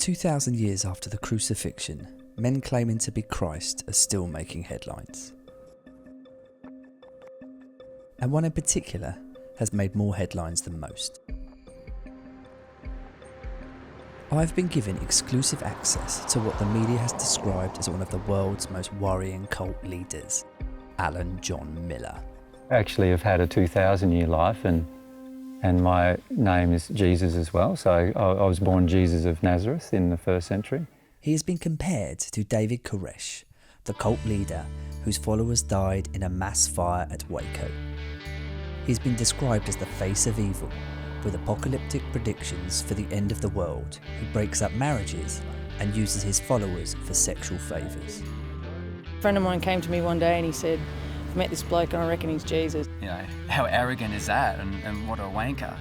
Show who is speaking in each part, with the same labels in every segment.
Speaker 1: 2,000 years after the Crucifixion, men claiming to be Christ are still making headlines. And one in particular has made more headlines than most. I've been given exclusive access to what the media has described as one of the world's most worrying cult leaders, Alan John Miller.
Speaker 2: Actually, I've had a 2,000-year life and my name is Jesus as well. So I was born Jesus of Nazareth in the 1st century.
Speaker 1: He has been compared to David Koresh, the cult leader whose followers died in a mass fire at Waco. He's been described as the face of evil, with apocalyptic predictions for the end of the world, who breaks up marriages and uses his followers for sexual favours.
Speaker 3: A friend of mine came to me one day and he said, I've met this bloke and I reckon he's Jesus.
Speaker 4: You know, how arrogant is that, and what a wanker.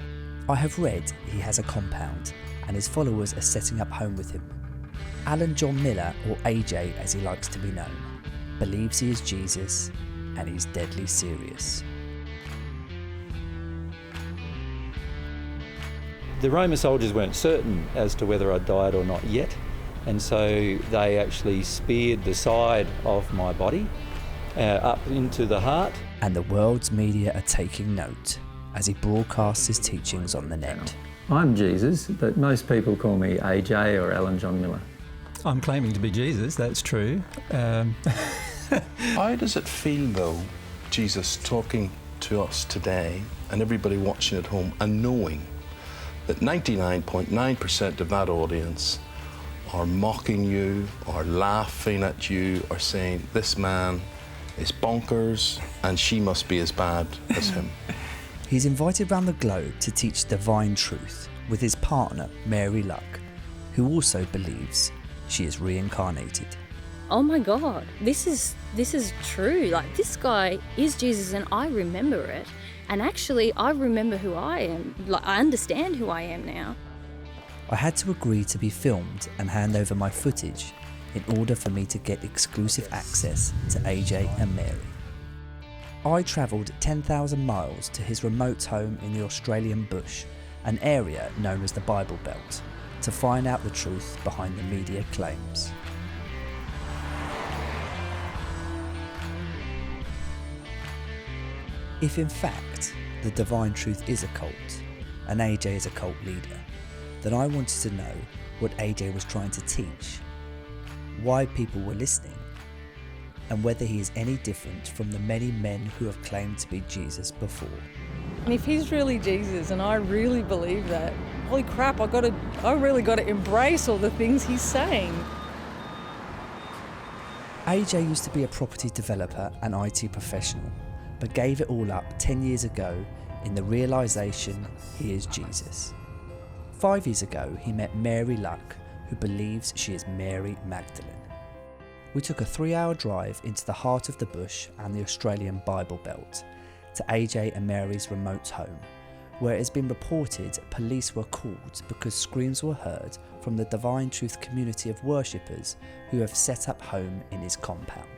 Speaker 1: I have read he has a compound and his followers are setting up home with him. Alan John Miller, or AJ as he likes to be known, believes he is Jesus and he's deadly serious.
Speaker 2: The Roman soldiers weren't certain as to whether I'd died or not yet, and so they actually speared the side of my body up into the heart.
Speaker 1: And the world's media are taking note as he broadcasts his teachings on the net.
Speaker 2: I'm Jesus, but most people call me AJ or Alan John Miller.
Speaker 5: I'm claiming to be Jesus, that's true.
Speaker 6: How does it feel, though, Jesus talking to us today and everybody watching at home and knowing that 99.9% of that audience are mocking you, or laughing at you, or saying, this man is bonkers and she must be as bad as him?
Speaker 1: He's invited round the globe to teach divine truth with his partner, Mary Luck, who also believes she is reincarnated.
Speaker 7: Oh my God, this is true. Like, this guy is Jesus and I remember it. And actually, I remember who I am. Like, I understand who I am now.
Speaker 1: I had to agree to be filmed and hand over my footage in order for me to get exclusive access to AJ and Mary. I travelled 10,000 miles to his remote home in the Australian bush, an area known as the Bible Belt, to find out the truth behind the media claims. If in fact the divine truth is a cult, and AJ is a cult leader, then I wanted to know what AJ was trying to teach, why people were listening, and whether he is any different from the many men who have claimed to be Jesus before.
Speaker 3: And if he's really Jesus and I really believe that, holy crap, I really got to embrace all the things he's saying.
Speaker 1: AJ used to be a property developer and IT professional, but gave it all up 10 years ago in the realisation he is Jesus. 5 years ago, he met Mary Luck, who believes she is Mary Magdalene. We took a 3-hour drive into the heart of the bush and the Australian Bible Belt, to AJ and Mary's remote home, where it has been reported police were called because screams were heard from the Divine Truth community of worshippers who have set up home in his compound.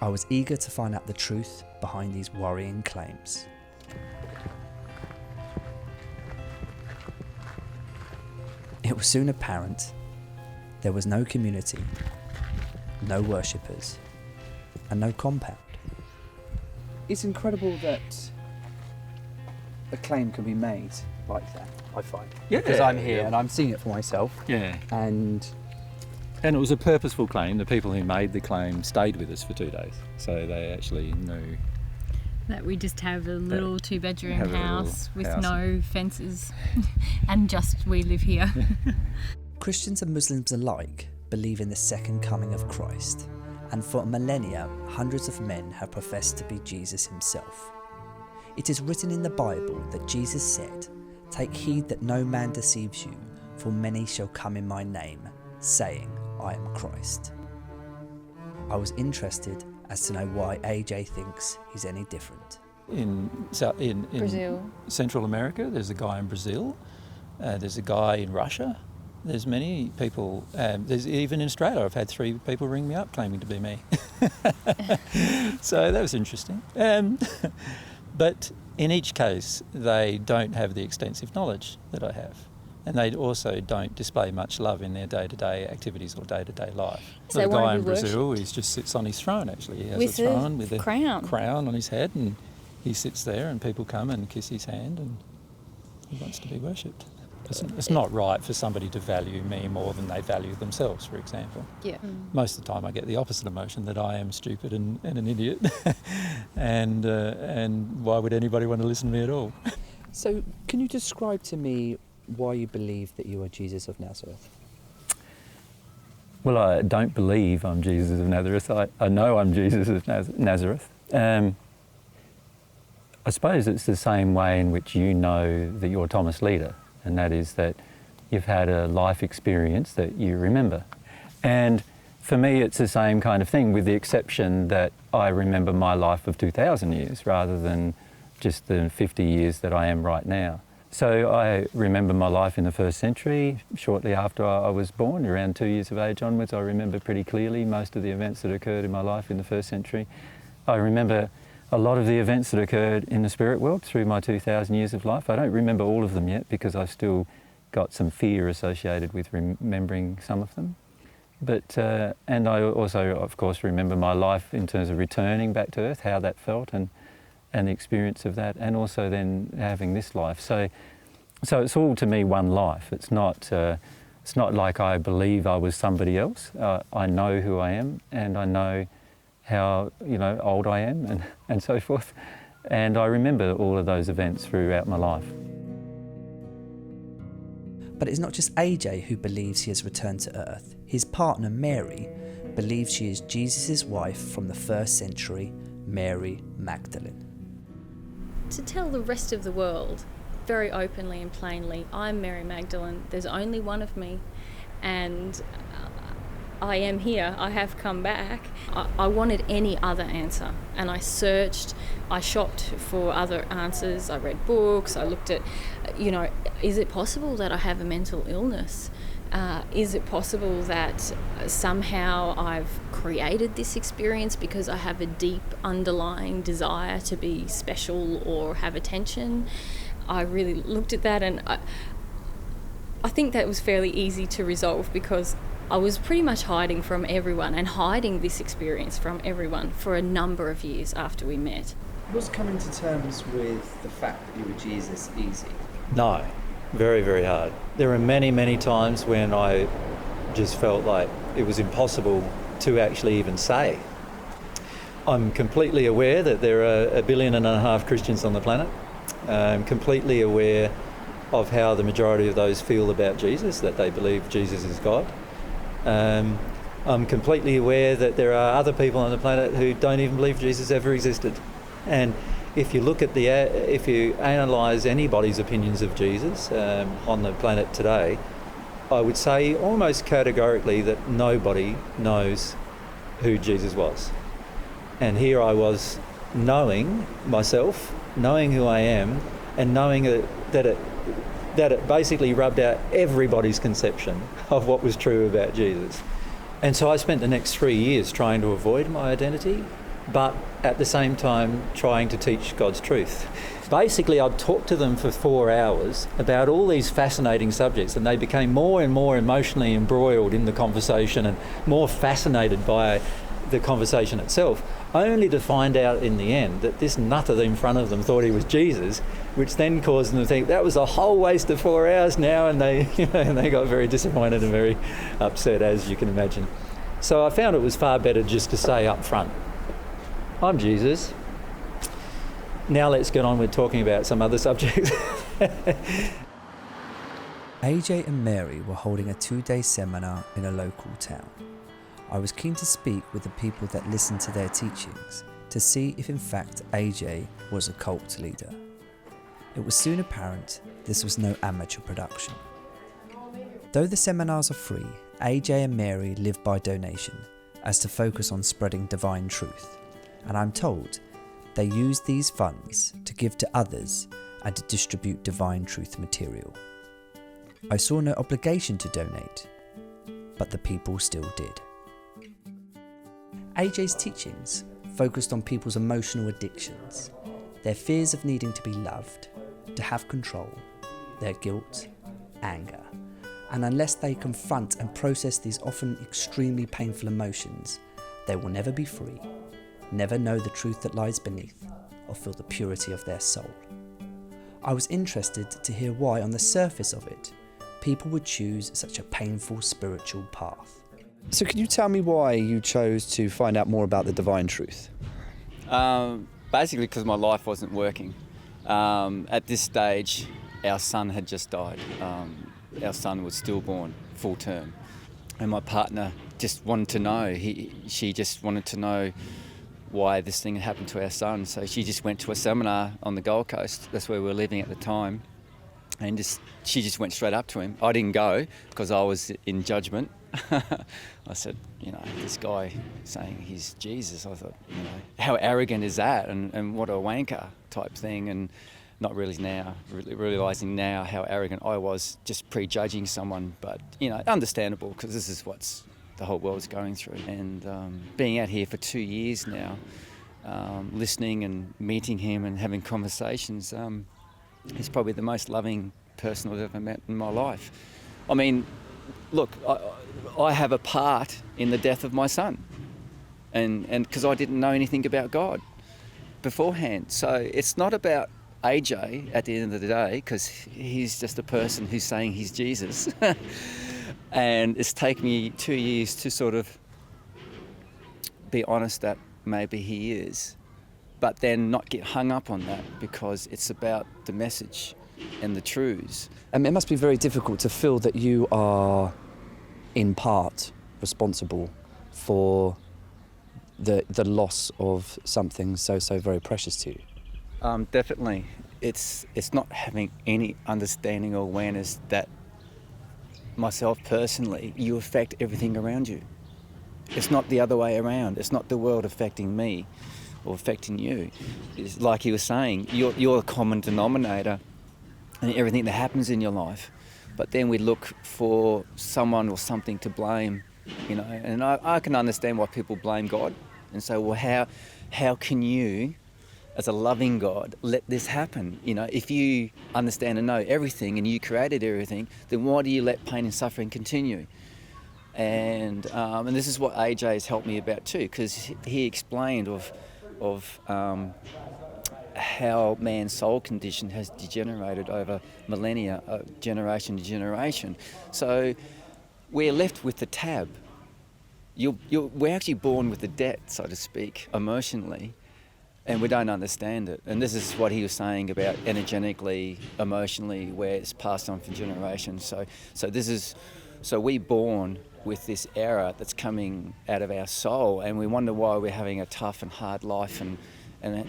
Speaker 1: I was eager to find out the truth behind these worrying claims. It was soon apparent there was no community, no worshippers, and no compound. It's incredible that a claim can be made like that, I find.
Speaker 2: Yeah,
Speaker 1: because I'm here
Speaker 2: yeah.
Speaker 1: and I'm seeing it for myself.
Speaker 2: Yeah.
Speaker 1: And
Speaker 2: it was a purposeful claim. The people who made the claim stayed with us for 2 days, so they actually knew
Speaker 8: that we just have a little 2-bedroom
Speaker 2: have a little
Speaker 8: house with
Speaker 2: house.
Speaker 8: no fences and just we live here.
Speaker 1: Christians and Muslims alike believe in the second coming of Christ, and for millennia, hundreds of men have professed to be Jesus himself. It is written in the Bible that Jesus said, "Take heed that no man deceives you, for many shall come in my name, saying, I am Christ." I was interested as to know why AJ thinks he's any different.
Speaker 2: in
Speaker 3: Brazil.
Speaker 2: Central America, there's a guy in Brazil, there's a guy in Russia, there's many people, there's even in Australia, I've had 3 people ring me up claiming to be me. So that was interesting. But in each case, they don't have the extensive knowledge that I have.
Speaker 5: And they also don't display much love in their day-to-day activities or day-to-day life.
Speaker 7: So
Speaker 5: The
Speaker 7: they won't
Speaker 5: guy
Speaker 7: be
Speaker 5: in Brazil,
Speaker 7: worshipped?
Speaker 5: he just sits on his throne, actually. He has
Speaker 7: With
Speaker 5: a throne
Speaker 7: a
Speaker 5: with a
Speaker 7: crown
Speaker 5: on his head, and he sits there and people come and kiss his hand, and he wants to be worshipped. It's not right for somebody to value me more than they value themselves, for example.
Speaker 3: Yeah.
Speaker 5: Most of the time I get the opposite emotion, that I am stupid and an idiot, and why would anybody want to listen to me at all?
Speaker 1: So, can you describe to me why you believe that you are Jesus of Nazareth?
Speaker 5: Well, I don't believe I'm Jesus of Nazareth. I know I'm Jesus of Nazareth. I suppose it's the same way in which you know that you're Thomas Leader, and that is that you've had a life experience that you remember. And for me, it's the same kind of thing, with the exception that I remember my life of 2,000 years rather than just the 50 years that I am right now. So I remember my life in the first century, shortly after I was born, around 2 years of age onwards. I remember pretty clearly most of the events that occurred in my life in the first century. I remember a lot of the events that occurred in the spirit world through my 2,000 years of life. I don't remember all of them yet because I've still got some fear associated with remembering some of them. But and I also, of course, remember my life in terms of returning back to Earth, how that felt, and the experience of that, and also then having this life. So it's all to me one life. It's not like I believe I was somebody else. I know who I am, and I know how old I am, and so forth. And I remember all of those events throughout my life.
Speaker 1: But it's not just AJ who believes he has returned to Earth. His partner Mary believes she is Jesus' wife from the first century, Mary Magdalene.
Speaker 7: To tell the rest of the world very openly and plainly, I'm Mary Magdalene, there's only one of me, and I am here, I have come back. I wanted any other answer, and I searched, I shopped for other answers, I read books, I looked at, is it possible that I have a mental illness? Is it possible that somehow I've created this experience because I have a deep underlying desire to be special or have attention? I really looked at that, and I think that was fairly easy to resolve because I was pretty much hiding from everyone and hiding this experience from everyone for a number of years after we met.
Speaker 1: Was coming to terms with the fact that you were Jesus easy?
Speaker 2: No, very, very hard. There were many, many times when I just felt like it was impossible to actually even say. I'm completely aware that there are 1.5 billion Christians on the planet. I'm completely aware of how the majority of those feel about Jesus, that they believe Jesus is God. I'm completely aware that there are other people on the planet who don't even believe Jesus ever existed. And if you look at if you analyse anybody's opinions of Jesus on the planet today, I would say almost categorically that nobody knows who Jesus was. And here I was knowing myself, knowing who I am, and knowing that it basically rubbed out everybody's conception of what was true about Jesus. And so I spent the next 3 years trying to avoid my identity, but at the same time trying to teach God's truth. Basically, I'd talk to them for 4 hours about all these fascinating subjects, and they became more and more emotionally embroiled in the conversation and more fascinated by the conversation itself, only to find out in the end that this nutter in front of them thought he was Jesus, which then caused them to think that was a whole waste of 4 hours now, and they got very disappointed and very upset, as you can imagine. So I found it was far better just to say up front, I'm Jesus. Now let's get on with talking about some other subjects.
Speaker 1: AJ and Mary were holding a 2-day seminar in a local town. I was keen to speak with the people that listened to their teachings to see if in fact AJ was a cult leader. It was soon apparent this was no amateur production. Though the seminars are free, AJ and Mary live by donation as to focus on spreading divine truth, and I'm told they use these funds to give to others and to distribute divine truth material. I saw no obligation to donate, but the people still did. AJ's teachings focused on people's emotional addictions, their fears of needing to be loved, to have control, their guilt, anger. and unless they confront and process these often extremely painful emotions, they will never be free, never know the truth that lies beneath, or feel the purity of their soul. I was interested to hear why, on the surface of it, people would choose such a painful spiritual path.
Speaker 9: So can you tell me why you chose to find out more about the divine truth?
Speaker 4: Basically because my life wasn't working. At this stage, our son had just died. Our son was stillborn, full term. And my partner just wanted to know. She just wanted to know why this thing had happened to our son. So she just went to a seminar on the Gold Coast. That's where we were living at the time. And she just went straight up to him. I didn't go because I was in judgment. I said, this guy saying he's Jesus. I thought, how arrogant is that? And what a wanker type thing. And not really realising now how arrogant I was, just prejudging someone. But, understandable, because this is what's the whole world's going through. And being out here for 2 years now, listening and meeting him and having conversations, he's probably the most loving person I've ever met in my life. I mean, look, I have a part in the death of my son, and because I didn't know anything about God beforehand. So it's not about AJ at the end of the day, because he's just a person who's saying he's Jesus. And it's taken me 2 years to sort of be honest that maybe he is, but then not get hung up on that, because it's about the message and the truths.
Speaker 9: It must be very difficult to feel that you are, in part, responsible for the loss of something so very precious to you.
Speaker 4: Definitely. It's not having any understanding or awareness that myself personally, you affect everything around you. It's not the other way around. It's not the world affecting me or affecting you. It's like he was saying, you're a common denominator in everything that happens in your life. But then we look for someone or something to blame, and I can understand why people blame God and say, well, how can you, as a loving God, let this happen? If you understand and know everything and you created everything, then why do you let pain and suffering continue? And this is what AJ has helped me about too, because he explained of how man's soul condition has degenerated over millennia, generation to generation. So we're left with the tab. We're actually born with the debt, so to speak, emotionally, and we don't understand it. And this is what he was saying about energetically, emotionally, where it's passed on from generations. So we're born with this error that's coming out of our soul, and we wonder why we're having a tough and hard life, and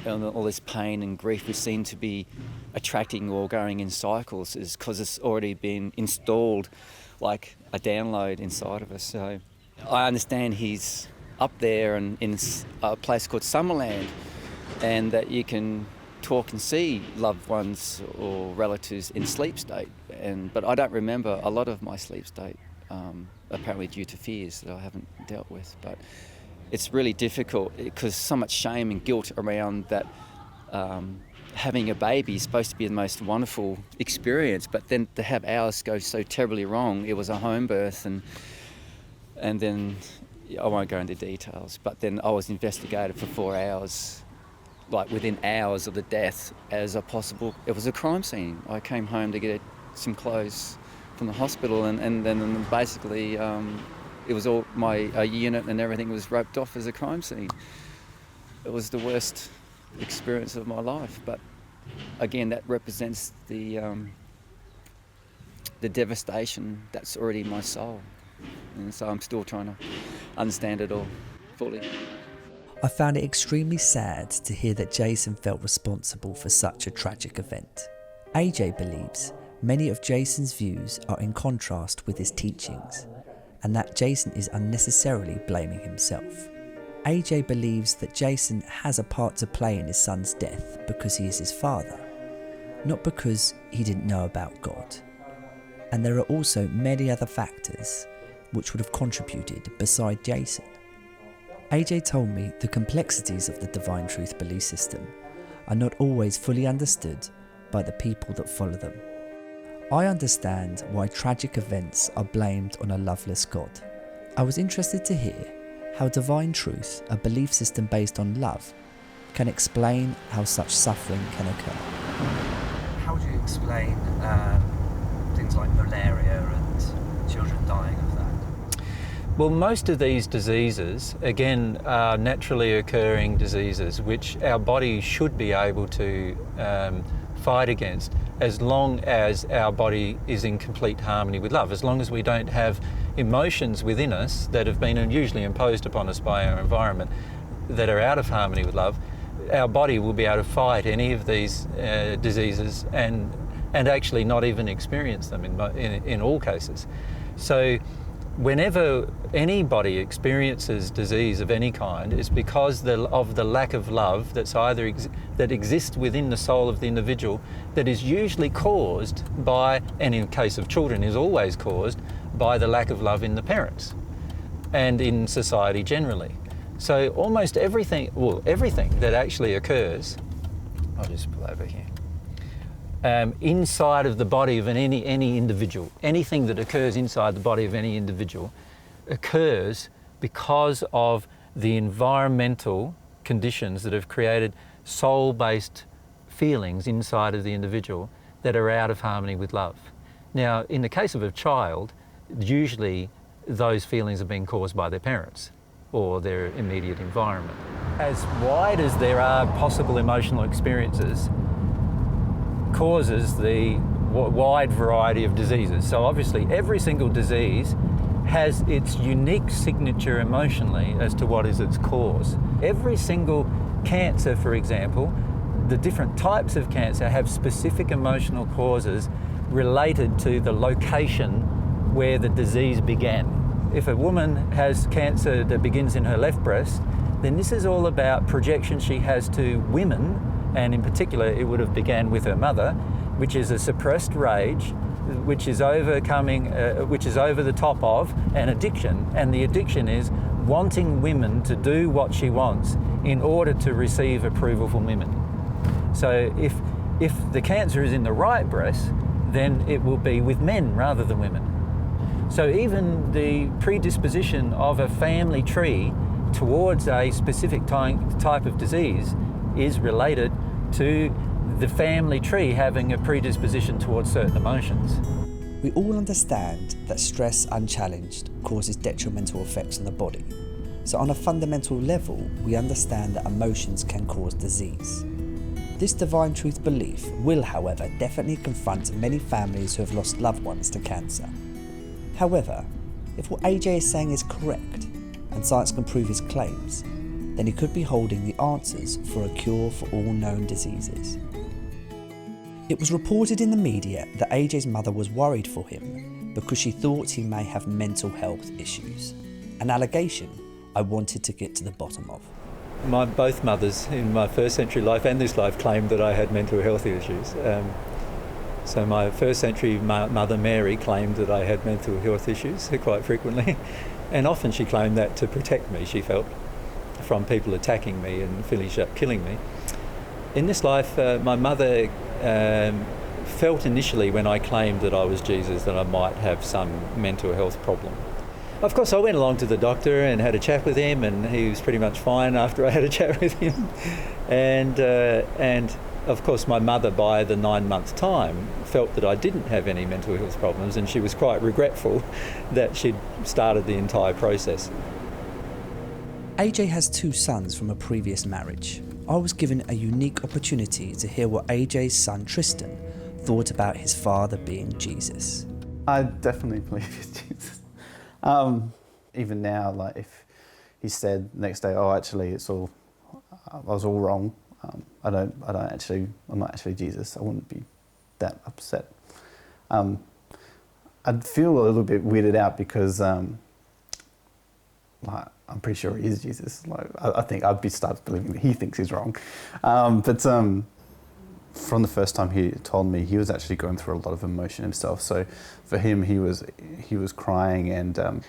Speaker 4: all this pain and grief we seem to be attracting or going in cycles is because it's already been installed like a download inside of us. So I understand he's up there and in a place called Summerland, and that you can talk and see loved ones or relatives in sleep state. But I don't remember a lot of my sleep state, apparently due to fears that I haven't dealt with. But it's really difficult because so much shame and guilt around that. Having a baby is supposed to be the most wonderful experience, but then to have ours go so terribly wrong, it was a home birth, and then I won't go into details, but then I was investigated for 4 hours, like within hours of the death, as a possible, it was a crime scene. I came home to get some clothes from the hospital, and then basically it was all my unit and everything was roped off as a crime scene. It was the worst experience of my life, but again, that represents the devastation that's already in my soul, and so I'm still trying to understand it all fully.
Speaker 1: I found it extremely sad to hear that Jason felt responsible for such a tragic event. AJ believes many of Jason's views are in contrast with his teachings, and that Jason is unnecessarily blaming himself. AJ believes that Jason has a part to play in his son's death because he is his father, not because he didn't know about God. And there are also many other factors which would have contributed beside Jason. AJ told me the complexities of the Divine Truth belief system are not always fully understood by the people that follow them. I understand why tragic events are blamed on a loveless God. I was interested to hear how divine truth, a belief system based on love, can explain how such suffering can occur. How do you explain things like malaria and children dying of that?
Speaker 5: Well, most of these diseases, again, are naturally occurring diseases which our body should be able to fight against, as long as our body is in complete harmony with love. As long as we don't have emotions within us that have been usually imposed upon us by our environment that are out of harmony with love, our body will be able to fight any of these diseases and actually not even experience them in all cases. So whenever anybody experiences disease of any kind, it's because of the lack of love that's either that exists within the soul of the individual, that is usually caused by, and in case of children is always caused, by the lack of love in the parents and in society generally. So almost everything, well, everything that actually occurs, I'll just pull over here, inside of the body of any individual, anything that occurs inside the body of any individual occurs because of the environmental conditions that have created soul-based feelings inside of the individual that are out of harmony with love. Now, in the case of a child, usually those feelings have been caused by their parents or their immediate environment. As wide as there are possible emotional experiences, causes the wide variety of diseases. So obviously every single disease has its unique signature emotionally as to what is its cause. Every single cancer, for example, the different types of cancer have specific emotional causes related to the location where the disease began. If a woman has cancer that begins in her left breast, then this is all about projections she has to women, and in particular it would have began with her mother, which is a suppressed rage, which is overcoming, which is over the top of an addiction, and the addiction is wanting women to do what she wants in order to receive approval from women. So if the cancer is in the right breast, then it will be with men rather than women. So even the predisposition of a family tree towards a specific type of disease is related to the family tree having a predisposition towards certain emotions.
Speaker 1: We all understand that stress unchallenged causes detrimental effects on the body. So on a fundamental level, we understand that emotions can cause disease. This divine truth belief will, however, definitely confront many families who have lost loved ones to cancer. However, if what AJ is saying is correct, and science can prove his claims, then he could be holding the answers for a cure for all known diseases. It was reported in the media that AJ's mother was worried for him because she thought he may have mental health issues, an allegation I wanted to get to the bottom of.
Speaker 2: Both mothers in my first century life and this life claimed that I had mental health issues. So my first century mother, Mary, claimed that I had mental health issues quite frequently. And often she claimed that to protect me, she felt, from people attacking me and finish up killing me. In this life, my mother felt initially when I claimed that I was Jesus that I might have some mental health problem. Of course, I went along to the doctor and had a chat with him, and he was pretty much fine after I had a chat with him. And of course, my mother, by the 9-month time, felt that I didn't have any mental health problems, and she was quite regretful that she'd started the entire process.
Speaker 1: AJ has 2 sons from a previous marriage. I was given a unique opportunity to hear what AJ's son Tristan thought about his father being Jesus.
Speaker 10: I definitely believe he's Jesus. Even now, like if he said next day, "Oh, actually, I was all wrong. I'm not actually Jesus," I wouldn't be that upset. I'd feel a little bit weirded out because, I'm pretty sure he is Jesus. I think I'd start believing that he thinks he's wrong. But from the first time he told me, he was actually going through a lot of emotion himself. So for him, he was crying, and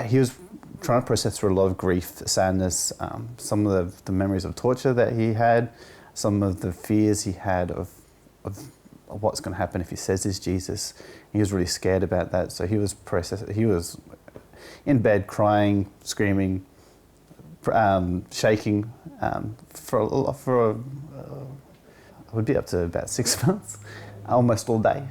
Speaker 10: he was trying to process through a lot of grief, sadness, some of the memories of torture that he had, some of the fears he had of what's going to happen if he says this Jesus. He was really scared about that, so he was in bed crying, screaming, shaking for it would be up to about 6 months, almost all day.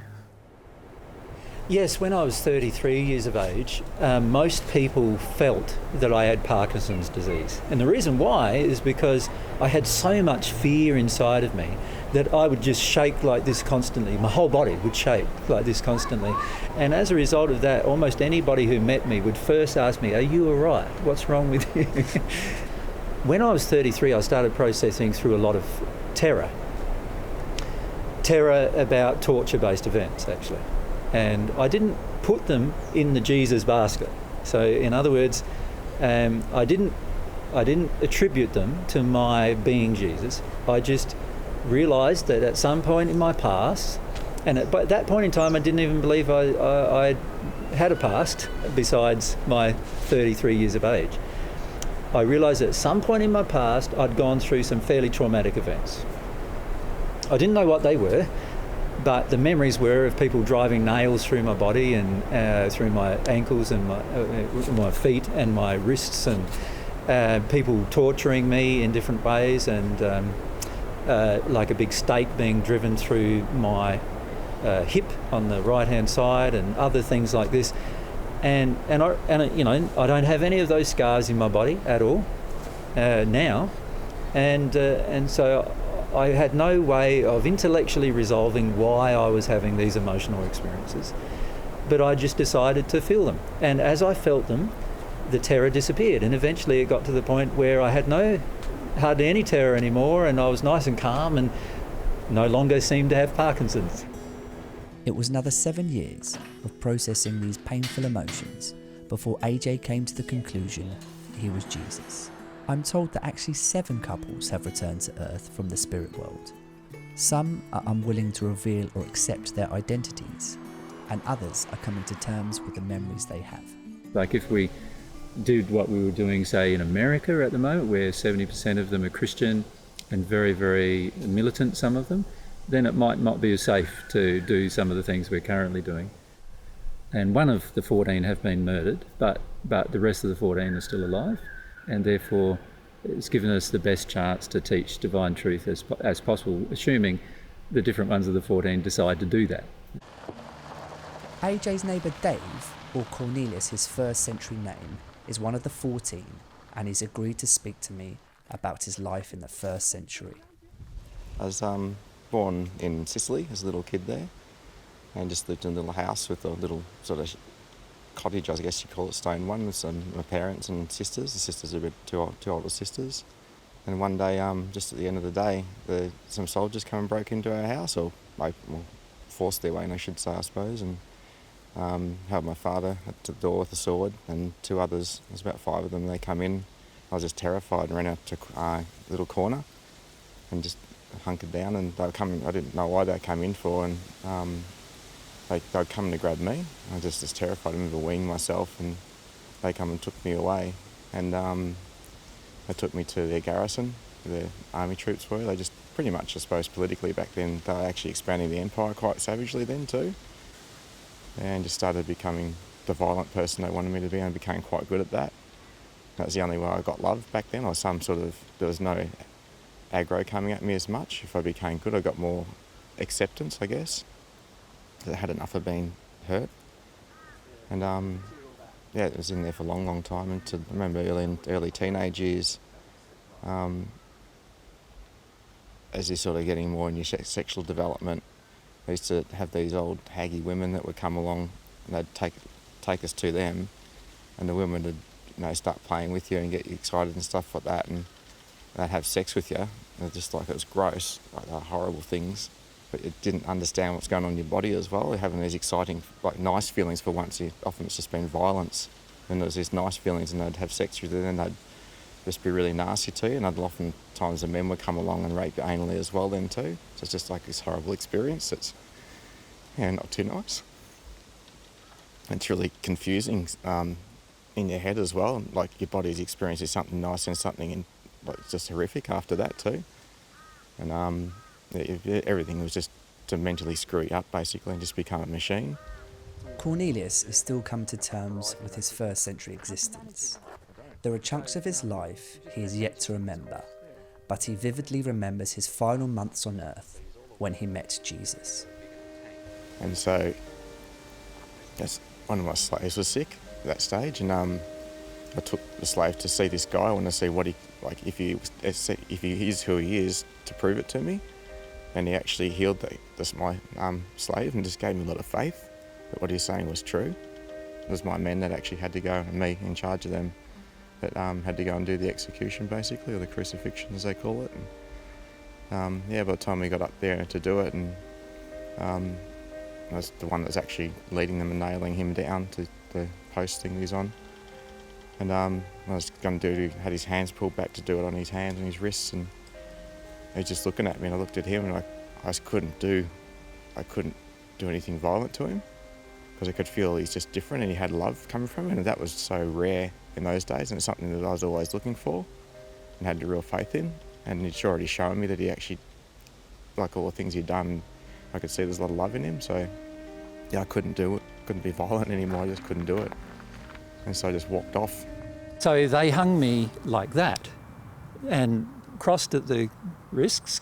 Speaker 2: Yes, when I was 33 years of age, most people felt that I had Parkinson's disease. And the reason why is because I had so much fear inside of me that I would just shake like this constantly. My whole body would shake like this constantly. And as a result of that, almost anybody who met me would first ask me, "Are you all right? What's wrong with you?" When I was 33, I started processing through a lot of terror. Terror about torture-based events, actually. And I didn't put them in the Jesus basket. So in other words, I didn't attribute them to my being Jesus. I just realised that at some point in my past, and at that point in time I didn't even believe I had a past besides my 33 years of age. I realised that at some point in my past I'd gone through some fairly traumatic events. I didn't know what they were, but the memories were of people driving nails through my body and through my ankles and my feet and my wrists, and people torturing me in different ways, and like a big stake being driven through my hip on the right-hand side, and other things like this. And you know, I don't have any of those scars in my body at all now, and so I had no way of intellectually resolving why I was having these emotional experiences, but I just decided to feel them. And as I felt them, the terror disappeared, and eventually it got to the point where I had hardly any terror anymore, and I was nice and calm and no longer seemed to have Parkinson's.
Speaker 1: It was another 7 years of processing these painful emotions before AJ came to the conclusion he was Jesus. I'm told that actually 7 couples have returned to Earth from the spirit world. Some are unwilling to reveal or accept their identities, and others are coming to terms with the memories they have.
Speaker 5: Like if we did what we were doing, say, in America at the moment, where 70% of them are Christian and very, very militant, some of them, then it might not be as safe to do some of the things we're currently doing. And one of the 14 have been murdered, but the rest of the 14 are still alive. And therefore it's given us the best chance to teach divine truth as possible, assuming the different ones of the 14 decide to do that.
Speaker 1: AJ's neighbour Dave, or Cornelius, his first century name, is one of the 14, and he's agreed to speak to me about his life in the first century.
Speaker 11: I was born in Sicily as a little kid there, and just lived in a little house with a little sort of cottage, I guess you call it, stone one, with my parents and sisters. The sisters are two older sisters. And one day, just at the end of the day, some soldiers come and broke into our house, or forced their way in, I should say, I suppose, and held my father at the door with a sword, and 2 others, there's about 5 of them, they come in. I was just terrified and ran out to a little corner and just hunkered down, and they were coming. I didn't know why they came in for, and they were coming to grab me. I was just terrified. I remember weeing myself, and they come and took me away. And they took me to their garrison, where the army troops were. They just pretty much, I suppose, politically back then, they were actually expanding the empire quite savagely then too. And just started becoming the violent person they wanted me to be, and became quite good at that. That was the only way I got love back then, or there was no aggro coming at me as much. If I became good, I got more acceptance, I guess. I had enough of being hurt. And it was in there for a long, long time. And I remember early teenage years, as you're sort of getting more in your sexual development, I used to have these old haggy women that would come along, and they'd take us to them, and the women would start playing with you and get you excited and stuff like that, and they'd have sex with you. And just like, it was gross, like they were horrible things. But you didn't understand what's going on in your body as well. You're having these exciting, like nice feelings for once. Often it's just been violence. And there's these nice feelings, and they'd have sex with you, and they'd just be really nasty to you. And oftentimes the men would come along and rape you anally as well then too. So it's just like this horrible experience that's not too nice. It's really confusing in your head as well. Like your body's experience is something nice and something just horrific after that too. And everything was just to mentally screw you up basically and just become a machine.
Speaker 1: Cornelius is still come to terms with his first century existence. There are chunks of his life he is yet to remember, but he vividly remembers his final months on earth when he met Jesus.
Speaker 11: And so one of my slaves was sick at that stage, and I took the slave to see this guy. I wanted to see what if he is who he is, to prove it to me. And he actually healed my slave and just gave me a lot of faith that what he was saying was true. It was my men that actually had to go, and me in charge of them, that had to go and do the execution basically, or the crucifixion as they call it. And, by the time we got up there to do it, and I was the one that was actually leading them and nailing him down to the post thing he's on. And I was going to had his hands pulled back to do it on his hands and his wrists, and he was just looking at me, and I looked at him, and I just couldn't do anything violent to him, because I could feel he's just different and he had love coming from him, and that was so rare in those days, and it's something that I was always looking for and had real faith in. And he'd already shown me that he actually, like all the things he'd done, I could see there's a lot of love in him. So I couldn't do it, couldn't be violent anymore, I just couldn't do it. And so I just walked off.
Speaker 5: So they hung me like that and crossed at the wrist,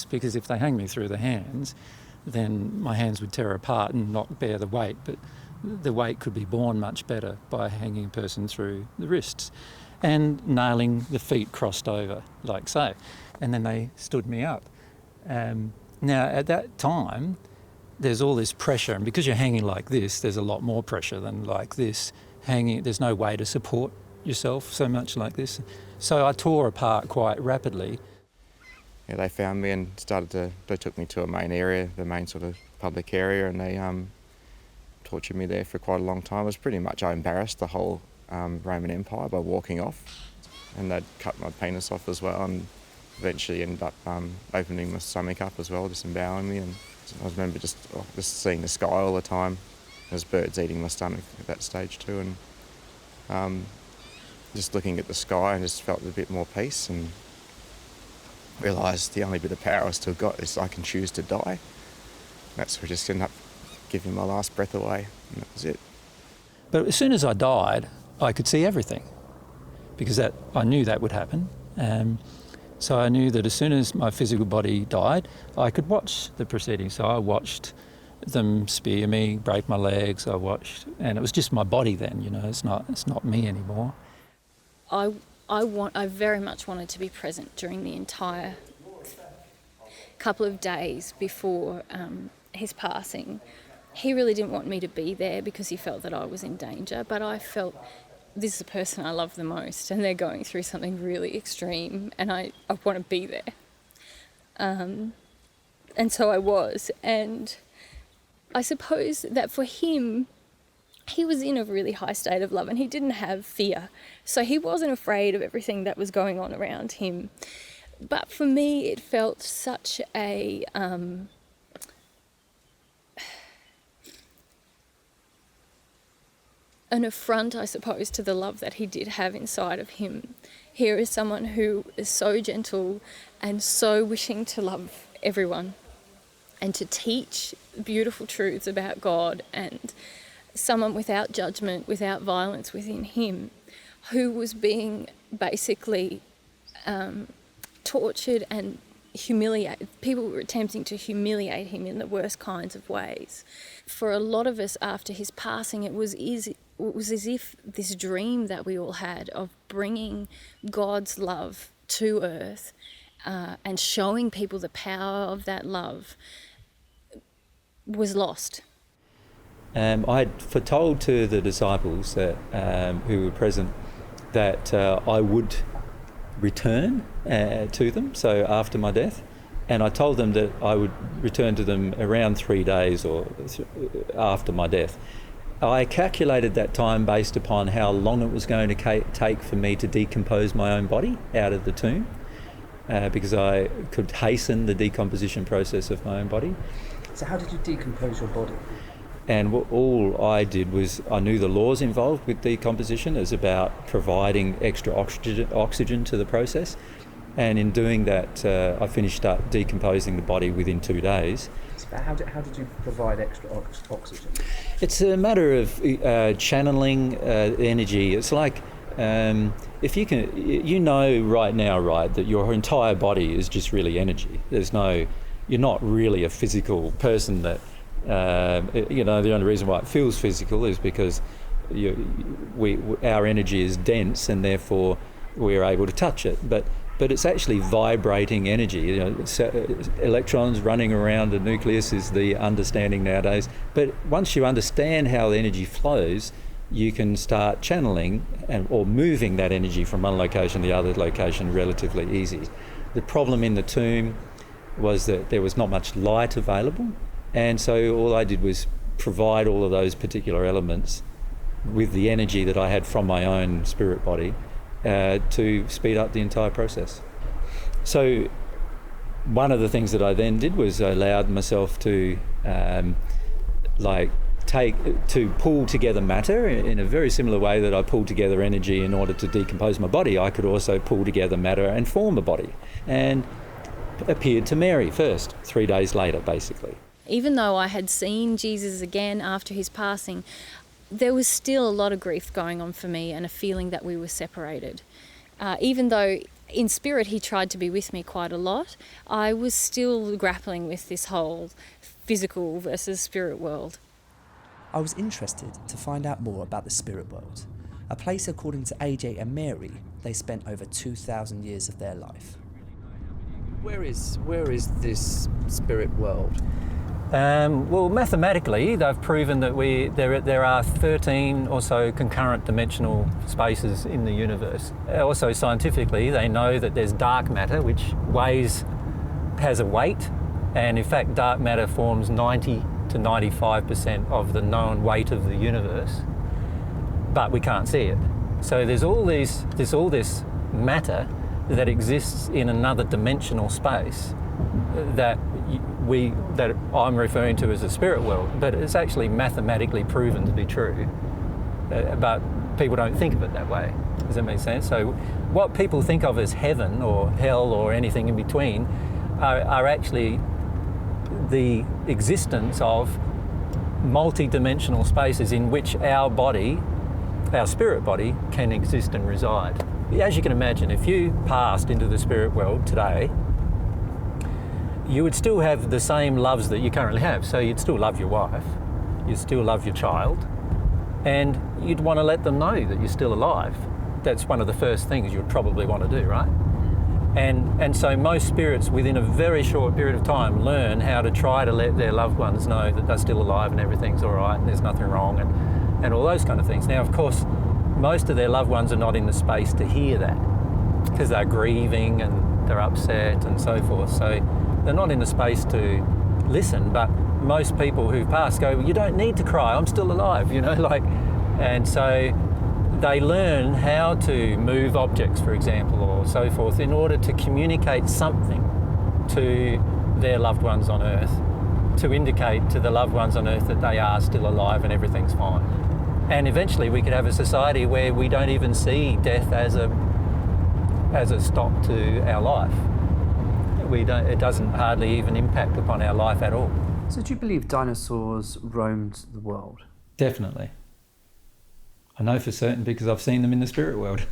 Speaker 5: because if they hung me through the hands, then my hands would tear apart and not bear the weight. But the weight could be borne much better by hanging a person through the wrists and nailing the feet crossed over, like so. And then they stood me up. Now, at that time, there's all this pressure, and because you're hanging like this, there's a lot more pressure than like this. There's no way to support yourself so much like this. So I tore apart quite rapidly.
Speaker 11: Yeah, they found me and they took me to a main area, the main sort of public area, and they tortured me there for quite a long time. I embarrassed the whole Roman Empire by walking off, and they'd cut my penis off as well, and eventually ended up opening my stomach up as well, disemboweling me. And I remember just seeing the sky all the time. There's birds eating my stomach at that stage too, and just looking at the sky, and just felt a bit more peace, and realised the only bit of power I still got is I can choose to die. That's where I just ended up giving my last breath away, and that was it.
Speaker 5: But as soon as I died, I could see everything, because I knew that would happen. So I knew that as soon as my physical body died, I could watch the proceedings. So I watched them spear me, break my legs. I watched, and it was just my body then. It's not me anymore.
Speaker 7: I very much wanted to be present during the entire couple of days before his passing. He really didn't want me to be there because he felt that I was in danger, but I felt this is the person I love the most, and they're going through something really extreme, and I want to be there. And so I was, and I suppose that for him, he was in a really high state of love, and he didn't have fear. So he wasn't afraid of everything that was going on around him. But for me, it felt such an affront, I suppose, to the love that he did have inside of him. Here is someone who is so gentle and so wishing to love everyone and to teach beautiful truths about God, and someone without judgment, without violence within him, who was being basically tortured and humiliated. People were attempting to humiliate him in the worst kinds of ways. For a lot of us after his passing, it was as if this dream that we all had of bringing God's love to earth and showing people the power of that love was lost.
Speaker 2: I had foretold to the disciples that, who were present, that I would return to them, so after my death, and I told them that I would return to them around 3 days or after my death. I calculated that time based upon how long it was going to take for me to decompose my own body out of the tomb, because I could hasten the decomposition process of my own body.
Speaker 1: So how did you decompose your body?
Speaker 2: And all I did was, I knew the laws involved with decomposition is about providing extra oxygen to the process. And in doing that, I finished up decomposing the body within 2 days.
Speaker 1: How did you provide extra oxygen?
Speaker 2: It's a matter of channeling energy. It's like if you can, right now, right, that your entire body is just really energy. You're not really a physical person. That the only reason why it feels physical is because our energy is dense, and therefore we're able to touch it. But it's actually vibrating energy. Electrons running around the nucleus is the understanding nowadays. But once you understand how the energy flows, you can start channeling or moving that energy from one location to the other location relatively easy. The problem in the tomb was that there was not much light available, and so all I did was provide all of those particular elements with the energy that I had from my own spirit body to speed up the entire process. So one of the things that I then did was I allowed myself to pull together matter in a very similar way that I pulled together energy in order to decompose my body. I could also pull together matter and form a body, and appeared to Mary first, 3 days later, basically.
Speaker 7: Even though I had seen Jesus again after his passing, there was still a lot of grief going on for me and a feeling that we were separated. Even though in spirit he tried to be with me quite a lot, I was still grappling with this whole physical versus spirit world.
Speaker 1: I was interested to find out more about the spirit world, a place, according to AJ and Mary, they spent over 2,000 years of their life.
Speaker 9: Where is this spirit world?
Speaker 5: Well, mathematically, they've proven that there are 13 or so concurrent dimensional spaces in the universe. Also, scientifically, they know that there's dark matter, which has a weight, and in fact, dark matter forms 90 to 95% of the known weight of the universe, but we can't see it. So there's all this matter that exists in another dimensional space that I'm referring to as the spirit world, but it's actually mathematically proven to be true, but people don't think of it that way. Does that make sense? So what people think of as heaven or hell or anything in between are actually the existence of multi-dimensional spaces in which our spirit body, can exist and reside. As you can imagine, if you passed into the spirit world today, you would still have the same loves that you currently have. So you'd still love your wife, you'd still love your child, and you'd want to let them know that you're still alive. That's one of the first things you'd probably want to do, right? And so most spirits, within a very short period of time, learn how to try to let their loved ones know that they're still alive and everything's all right and there's nothing wrong and all those kind of things. Now, of course, most of their loved ones are not in the space to hear that because they're grieving and they're upset and so forth. So they're not in the space to listen, but most people who've passed go, you don't need to cry, I'm still alive, and so they learn how to move objects, for example, or so forth, in order to communicate something to their loved ones on Earth, to indicate to the loved ones on Earth that they are still alive and everything's fine. And eventually we could have a society where we don't even see death as a stop to our life. It doesn't hardly even impact upon our life at all.
Speaker 1: So do you believe dinosaurs roamed the world?
Speaker 2: Definitely. I know for certain because I've seen them in the spirit world.